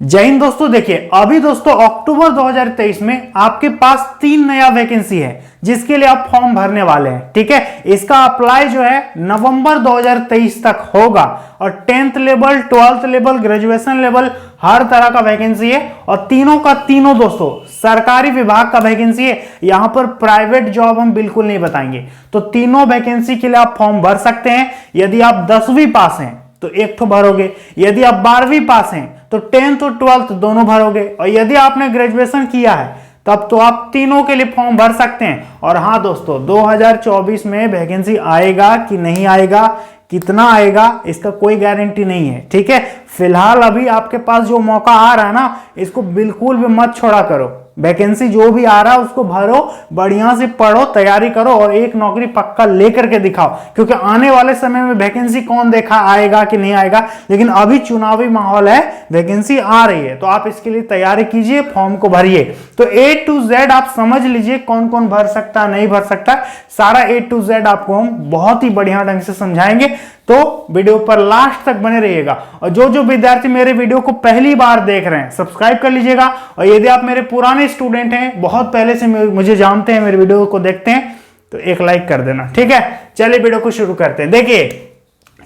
जय हिंद दोस्तों। देखिए अभी दोस्तों अक्टूबर 2023 में आपके पास 3 नया वैकेंसी है जिसके लिए आप फॉर्म भरने वाले हैं। ठीक है, इसका अप्लाई जो है नवंबर 2023 तक होगा और 10th level, 12th level, graduation level हर तरह का वैकेंसी है और तीनों का तीनों दोस्तों सरकारी विभाग का वैकेंसी है। यहां पर प्राइवेट जॉब हम बिल्कुल नहीं बताएंगे। तो तीनों वैकेंसी के लिए आप फॉर्म भर सकते हैं। यदि आप 10वीं पास हैं तो एक ठो भरोगे, यदि आप 12वीं पास हैं तो 10th और 12th दोनों भरोगे, और यदि आपने ग्रेजुएशन किया है तब तो आप तीनों के लिए फॉर्म भर सकते हैं। और हाँ दोस्तों, 2024 में वैकेंसी आएगा कि नहीं आएगा, कितना आएगा, इसका कोई गारंटी नहीं है। ठीक है, फिलहाल अभी आपके पास जो मौका आ रहा है ना, इसको बिल्कुल भी मत छोड़ा करो। वैकेंसी जो भी आ रहा है उसको भरो, बढ़िया से पढ़ो, तैयारी करो और एक नौकरी पक्का लेकर के दिखाओ। क्योंकि आने वाले समय में वैकेंसी कौन देखा आएगा कि नहीं आएगा, लेकिन अभी चुनावी माहौल है, वैकेंसी आ रही है, तो आप इसके लिए तैयारी कीजिए, फॉर्म को भरिए। तो A to Z आप समझ लीजिए कौन कौन भर सकता है, नहीं भर सकता, सारा A to Z आपको हम बहुत ही बढ़िया ढंग से समझाएंगे। तो वीडियो पर लास्ट तक बने रहिएगा। और जो जो विद्यार्थी मेरे वीडियो को पहली बार देख रहे हैं सब्सक्राइब कर लीजिएगा, और यदि आप मेरे पुराने स्टूडेंट हैं, बहुत पहले से मुझे जानते हैं, मेरे वीडियो को देखते हैं, तो एक लाइक कर देना। ठीक है, चलिए वीडियो को शुरू करते हैं। देखिए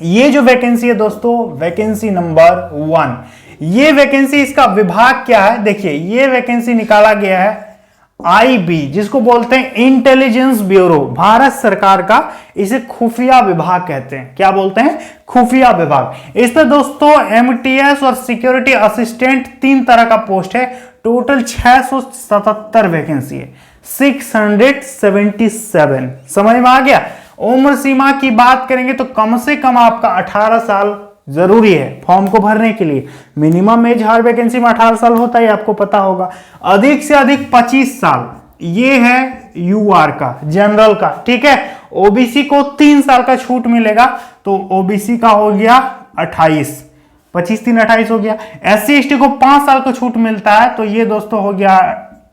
ये जो वैकेंसी है दोस्तों, वैकेंसी नंबर 1, ये वैकेंसी, इसका विभाग क्या है, देखिए ये वैकेंसी निकाला गया है IB, जिसको बोलते हैं इंटेलिजेंस ब्यूरो, भारत सरकार का इसे खुफिया विभाग कहते हैं। क्या बोलते हैं? खुफिया विभाग। इस पर दोस्तों MTS और सिक्योरिटी असिस्टेंट 3 तरह का पोस्ट है। टोटल 677 वैकेंसी है, 677। समझ में आ गया? उम्र सीमा की बात करेंगे तो कम से कम आपका 18 साल जरूरी है फॉर्म को भरने के लिए। मिनिमम एज हर वैकेंसी में 18 साल होता है, आपको पता होगा। अधिक से अधिक 25 साल, ये है UR का, जनरल का। ठीक है, OBC को 3 साल का छूट मिलेगा, तो OBC का हो गया 28, 25 3 28 हो गया। SC ST को 5 साल का छूट मिलता है, तो ये दोस्तों हो गया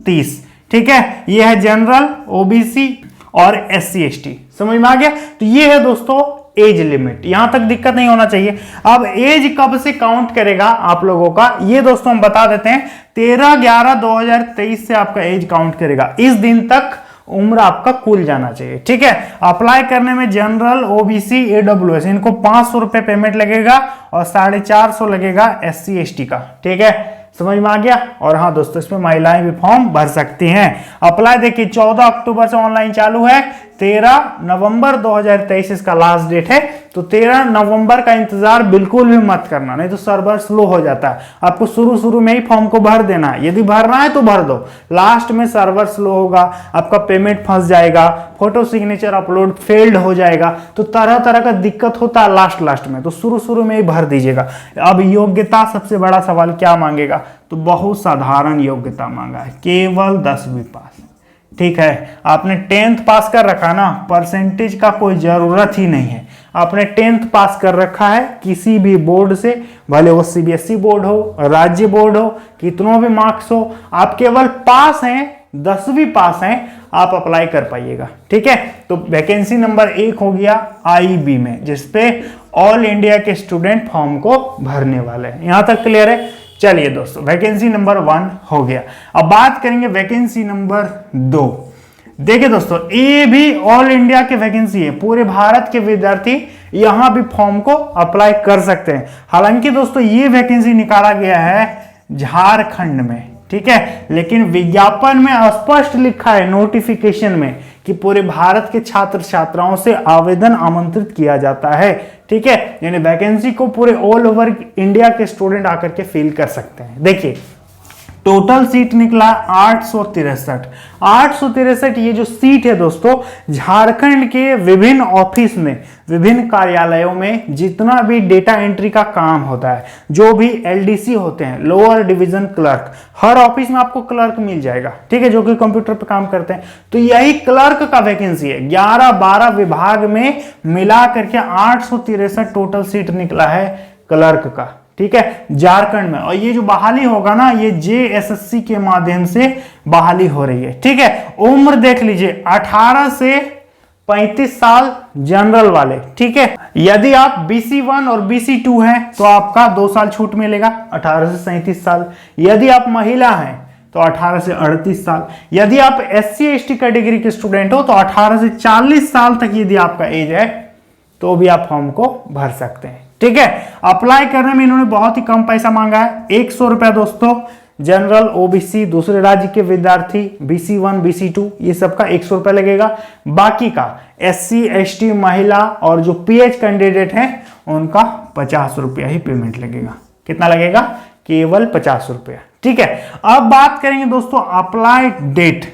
30। ठीक है, ये है जनरल, OBC और SC ST। समझ में आ गया? तो ये है दोस्तों एज लिमिट, यहां तक दिक्कत नहीं होना चाहिए। अब एज कब से काउंट करेगा आप लोगों का, ये दोस्तों हम बता देते हैं। 13/11/2023 से आपका एज काउंट करेगा। इस दिन तक उम्र आपका खुल जाना चाहिए। ठीक है, अप्लाई करने में जनरल, OBC, AWS इनको 500 रुपए पेमेंट लगेगा और 450 लगेगा SC ST का। ठीक है, समझ में आ गया? और हाँ दोस्तों, इसमें महिलाएं भी फॉर्म भर सकती हैं। अप्लाई देखिए 14 अक्टूबर से ऑनलाइन चालू है, 13 नवंबर 2023 इसका लास्ट डेट है। तो 13 नवंबर का इंतजार बिल्कुल भी मत करना, नहीं तो सर्वर स्लो हो जाता है। आपको शुरू में ही फॉर्म को भर देना है। यदि भरना है तो भर दो, लास्ट में सर्वर स्लो होगा, आपका पेमेंट फंस जाएगा, फोटो सिग्नेचर अपलोड फेल्ड हो जाएगा, तो तरह तरह का दिक्कत होता है लास्ट में। तो शुरू में ही भर दीजिएगा। अब योग्यता, सबसे बड़ा सवाल क्या मांगेगा, तो बहुत साधारण योग्यता मांगा है, केवल 10वीं पास। ठीक है, आपने 10th पास कर रखा ना, परसेंटेज का कोई जरूरत ही नहीं है। आपने 10th पास कर रखा है किसी भी बोर्ड से, भले वो CBSE बोर्ड हो, राज्य बोर्ड हो, कितनों भी मार्क्स हो, आप केवल पास हैं, 10वीं पास हैं, आप अप्लाई कर पाइएगा। ठीक है, तो वैकेंसी नंबर 1 हो गया IB में, जिसपे ऑल इंडिया के स्टूडेंट फॉर्म को भरने वाले हैं। यहां तक क्लियर है? चलिए दोस्तों, वैकेंसी नंबर 1 हो गया। अब बात करेंगे वैकेंसी नंबर 2। देखिए दोस्तों, ये भी ऑल इंडिया के वैकेंसी है, पूरे भारत के विद्यार्थी यहां भी फॉर्म को अप्लाई कर सकते हैं। हालांकि दोस्तों ये वैकेंसी निकाला गया है झारखंड में। ठीक है, लेकिन विज्ञापन में स्पष्ट लिखा है, नोटिफिकेशन में, कि पूरे भारत के छात्र छात्राओं से आवेदन आमंत्रित किया जाता है। ठीक है, यानी वैकेंसी को पूरे ऑल ओवर इंडिया के स्टूडेंट आकर के फिल कर सकते हैं। देखिए टोटल सीट निकला 863। ये जो सीट है दोस्तों, झारखंड के विभिन्न ऑफिस में, विभिन्न कार्यालयों में जितना भी डेटा एंट्री का काम होता है, जो भी LDC होते हैं, लोअर डिवीजन क्लर्क, हर ऑफिस में आपको क्लर्क मिल जाएगा। ठीक है, जो कि कंप्यूटर पे काम करते हैं, तो यही क्लर्क का वैकेंसी है। 11-12 विभाग में मिला करके 863 टोटल सीट निकला है क्लर्क का। ठीक है, झारखंड में। और ये जो बहाली होगा ना, ये JSSC के माध्यम से बहाली हो रही है। ठीक है, उम्र देख लीजिए 18 से 35 साल जनरल वाले, ठीक है। यदि आप BC1 और BC2 हैं तो आपका 2 साल छूट मिलेगा, 18 से 37 साल। यदि आप महिला हैं तो 18 से 38 साल। यदि आप SC ST कैटेगरी के स्टूडेंट हो तो 18 से 40 साल तक यदि आपका एज है तो भी आप फॉर्म को भर सकते हैं, ठीक है। अप्लाई करने में इन्होंने बहुत ही कम पैसा मांगा है, 100 रुपया दोस्तों। जनरल, OBC, दूसरे राज्य के विद्यार्थी, BC1 BC2 ये सबका 100 रुपया लगेगा। बाकी का SC ST महिला और जो PH कैंडिडेट हैं उनका 50 रुपया ही पेमेंट लगेगा। कितना लगेगा? केवल 50 रुपया, ठीक है। अब बात करेंगे दोस्तों अप्लाई डेट।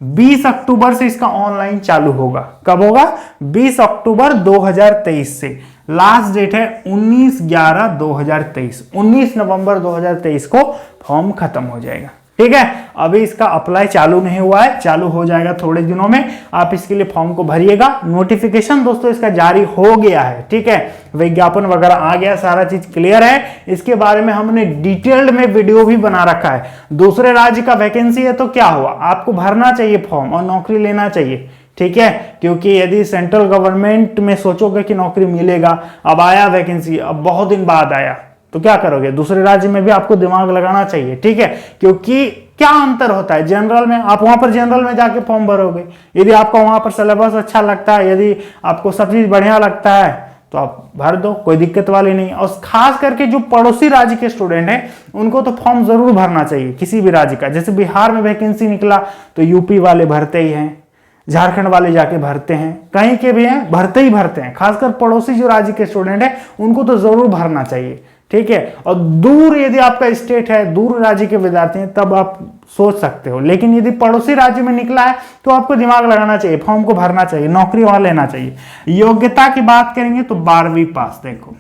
20 अक्टूबर से इसका ऑनलाइन चालू होगा। कब होगा? 20 अक्टूबर 2023 से। लास्ट डेट है 19/11/2023। 19 नवंबर 2023 को फॉर्म खत्म हो जाएगा, ठीक है। अभी इसका अप्लाई चालू नहीं हुआ है, चालू हो जाएगा थोड़े दिनों में। आप इसके लिए फॉर्म को भरिएगा। नोटिफिकेशन दोस्तों इसका जारी हो गया है, ठीक है। विज्ञापन वगैरह आ गया, सारा चीज क्लियर है। इसके बारे में हमने डिटेल्ड में वीडियो भी बना रखा है। दूसरे राज्य का वैकेंसी है तो क्या हुआ, आपको भरना चाहिए फॉर्म और नौकरी लेना चाहिए, ठीक है। क्योंकि यदि सेंट्रल गवर्नमेंट में सोचोगे कि नौकरी मिलेगा, अब आया वैकेंसी, अब बहुत दिन बाद आया, तो क्या करोगे? दूसरे राज्य में भी आपको दिमाग लगाना चाहिए, ठीक है। क्योंकि क्या अंतर होता है जनरल में, आप वहां पर जनरल में जाके फॉर्म भरोगे। यदि आपको वहां पर सिलेबस अच्छा लगता है, यदि आपको सब चीज बढ़िया लगता है तो आप भर दो, कोई दिक्कत वाली नहीं। और खास करके जो पड़ोसी राज्य के स्टूडेंट हैं उनको तो फॉर्म जरूर भरना चाहिए, किसी भी राज्य का। जैसे बिहार में वैकेंसी निकला तो यूपी वाले भरते ही हैं, झारखंड वाले जाके भरते हैं, कहीं के भी हैं भरते ही भरते हैं। खासकर पड़ोसी जो राज्य के स्टूडेंट हैं उनको तो जरूर भरना चाहिए, ठीक है। और दूर यदि आपका स्टेट है, दूर राज्य के विद्यार्थी हैं, तब आप सोच सकते हो। लेकिन यदि पड़ोसी राज्य में निकला है तो आपको दिमाग लगाना चाहिए, फॉर्म को भरना चाहिए, नौकरी वहां लेना चाहिए। योग्यता की बात करेंगे तो 12वीं पास। देखो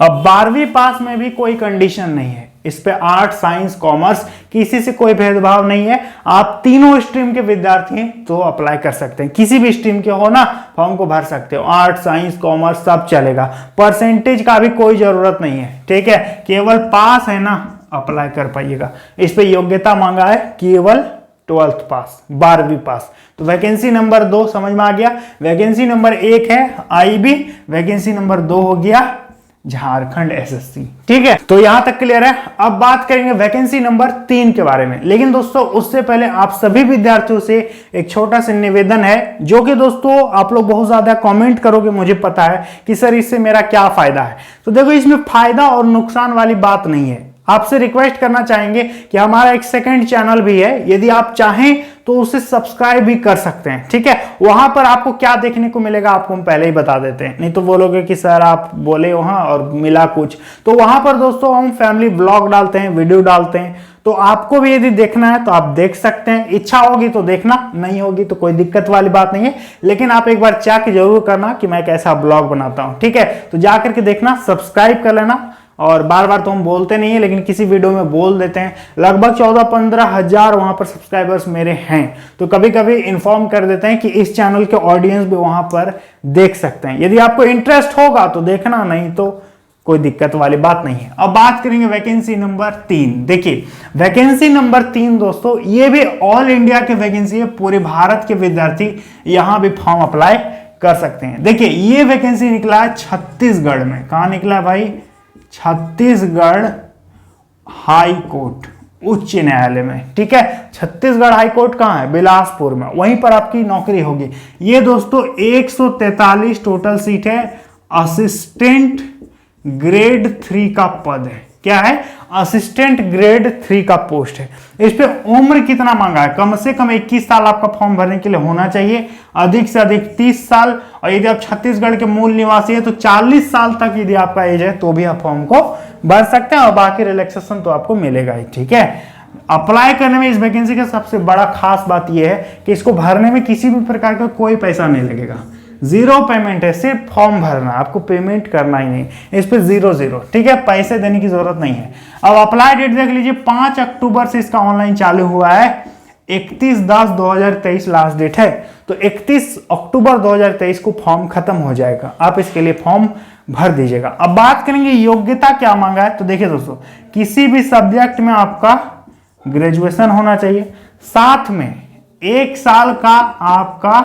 अब 12वीं पास में भी कोई कंडीशन नहीं है। इस पे आर्ट, साइंस, कॉमर्स किसी से कोई भेदभाव नहीं है। आप तीनों स्ट्रीम के विद्यार्थी हैं तो अप्लाई कर सकते हैं। किसी भी स्ट्रीम के हो ना, फॉर्म को भर सकते हो। आर्ट, साइंस, कॉमर्स सब चलेगा। परसेंटेज का भी कोई जरूरत नहीं है, ठीक है। केवल पास है ना, अप्लाई कर पाइएगा। इस पे योग्यता मांगा है केवल 12th पास, 12वीं पास। तो वैकेंसी नंबर 2 समझ में आ गया। वैकेंसी नंबर 1 है IB, वैकेंसी नंबर 2 हो गया झारखंड SSC, ठीक है। तो यहां तक क्लियर है। अब बात करेंगे वैकेंसी नंबर 3 के बारे में। लेकिन दोस्तों उससे पहले आप सभी विद्यार्थियों से एक छोटा सा निवेदन है, जो कि दोस्तों आप लोग बहुत ज्यादा कमेंट करोगे, मुझे पता है कि सर इससे मेरा क्या फायदा है। तो देखो इसमें फायदा और नुकसान वाली बात नहीं है। आपसे रिक्वेस्ट करना चाहेंगे कि हमारा एक सेकंड चैनल भी है, यदि आप चाहें तो उसे सब्सक्राइब भी कर सकते हैं, ठीक है। वहां पर आपको क्या देखने को मिलेगा आपको हम पहले ही बता देते हैं, नहीं तो बोलोगे कि सर आप बोले वहां और मिला कुछ। तो वहां पर दोस्तों हम फैमिली व्लॉग डालते हैं, वीडियो डालते हैं। तो आपको भी यदि देखना है तो आप देख सकते हैं। इच्छा होगी तो देखना, नहीं होगी तो कोई दिक्कत वाली बात नहीं है। लेकिन आप एक बार चेक जरूर करना कि मैं कैसा ब्लॉग बनाता हूं, ठीक है। तो जाकर के देखना, सब्सक्राइब कर लेना। और बार बार तो हम बोलते नहीं है, लेकिन किसी वीडियो में बोल देते हैं। लगभग 14-15 हजार वहां पर सब्सक्राइबर्स मेरे हैं। तो कभी कभी इन्फॉर्म कर देते हैं कि इस चैनल के ऑडियंस भी वहां पर देख सकते हैं। यदि आपको इंटरेस्ट होगा तो देखना, नहीं तो कोई दिक्कत वाली बात नहीं है। अब बात करेंगे वैकेंसी नंबर 3। देखिए वैकेंसी नंबर 3 दोस्तों, ये भी ऑल इंडिया के वैकेंसी है। पूरे भारत के विद्यार्थी यहां भी फॉर्म अप्लाई कर सकते हैं। देखिए ये वैकेंसी निकला है छत्तीसगढ़ में। कहां निकला है भाई? छत्तीसगढ़ हाई कोर्ट उच्च न्यायालय में, ठीक है। छत्तीसगढ़ हाई कोर्ट कहां है? बिलासपुर में। वहीं पर आपकी नौकरी होगी। ये दोस्तों 143 टोटल सीट है। असिस्टेंट ग्रेड 3 का पद है। क्या है? असिस्टेंट ग्रेड 3 का पोस्ट है। इस पे उम्र कितना मांगा है? कम से कम 21 साल आपका फॉर्म भरने के लिए होना चाहिए, अधिक से अधिक 30 साल। और यदि आप छत्तीसगढ़ के मूल निवासी है तो 40 साल तक यदि आपका एज है तो भी आप फॉर्म को भर सकते हैं, और बाकी रिलैक्सेशन तो आपको मिलेगा ही, ठीक है। अप्लाई करने में इस वैकेंसी का सबसे बड़ा खास बात यह है कि इसको भरने में किसी भी प्रकार का कोई पैसा नहीं लगेगा। 0 पेमेंट है, सिर्फ फॉर्म भरना, आपको पेमेंट करना ही नहीं। इस पे 0, ठीक है, पैसे देने की जरूरत नहीं है। अब अप्लाई डेट देख लीजिए, 5 अक्टूबर से इसका ऑनलाइन चालू हुआ है। 31/10/2023 लास्ट डेट है। तो 31 अक्टूबर 2023 को फॉर्म खत्म हो जाएगा। आप इसके लिए फॉर्म भर दीजिएगा। अब बात करेंगे योग्यता क्या मांगा है। तो देखिए दोस्तों, किसी भी सब्जेक्ट में आपका ग्रेजुएशन होना चाहिए, साथ में 1 साल का आपका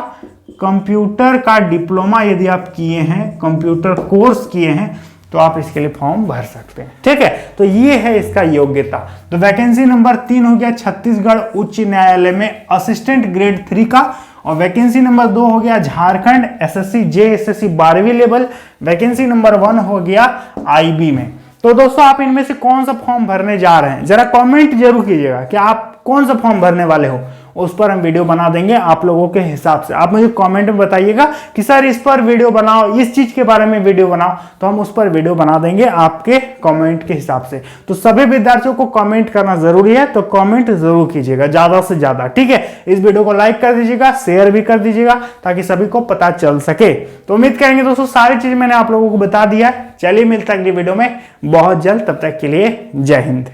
कंप्यूटर का डिप्लोमा यदि आप किए हैं, कंप्यूटर कोर्स किए हैं, तो आप इसके लिए फॉर्म भर सकते हैं। ठीक है, तो ये है इसका योग्यता। तो वैकेंसी नंबर 3 हो गया छत्तीसगढ़ उच्च न्यायालय में असिस्टेंट ग्रेड 3 का, और वैकेंसी नंबर 2 हो गया झारखंड एसएससी जेएसएससी 12वीं लेवल। वैकेंसी नंबर 1 हो गया आईबी में। तो दोस्तों आप इनमें से कौन सा फॉर्म भरने जा रहे हैं, जरा कमेंट जरूर कीजिएगा कि आप कौन सा फॉर्म भरने वाले हो, उस पर हम वीडियो बना देंगे आप लोगों के हिसाब से। आप मुझे कमेंट में बताइएगा कि सर इस पर वीडियो बनाओ, इस चीज के बारे में वीडियो बनाओ, तो हम उस पर वीडियो बना देंगे आपके कमेंट के हिसाब से। तो सभी विद्यार्थियों को कमेंट करना जरूरी है, तो कमेंट जरूर कीजिएगा ज्यादा से ज्यादा। ठीक है, इस वीडियो को लाइक कर दीजिएगा, शेयर भी कर दीजिएगा ताकि सभी को पता चल सके। तो उम्मीद करेंगे दोस्तों सारी चीज मैंने आप लोगों को बता दिया है। चलिए मिलते हैं अगली वीडियो में बहुत जल्द, तब तक के लिए जय हिंद।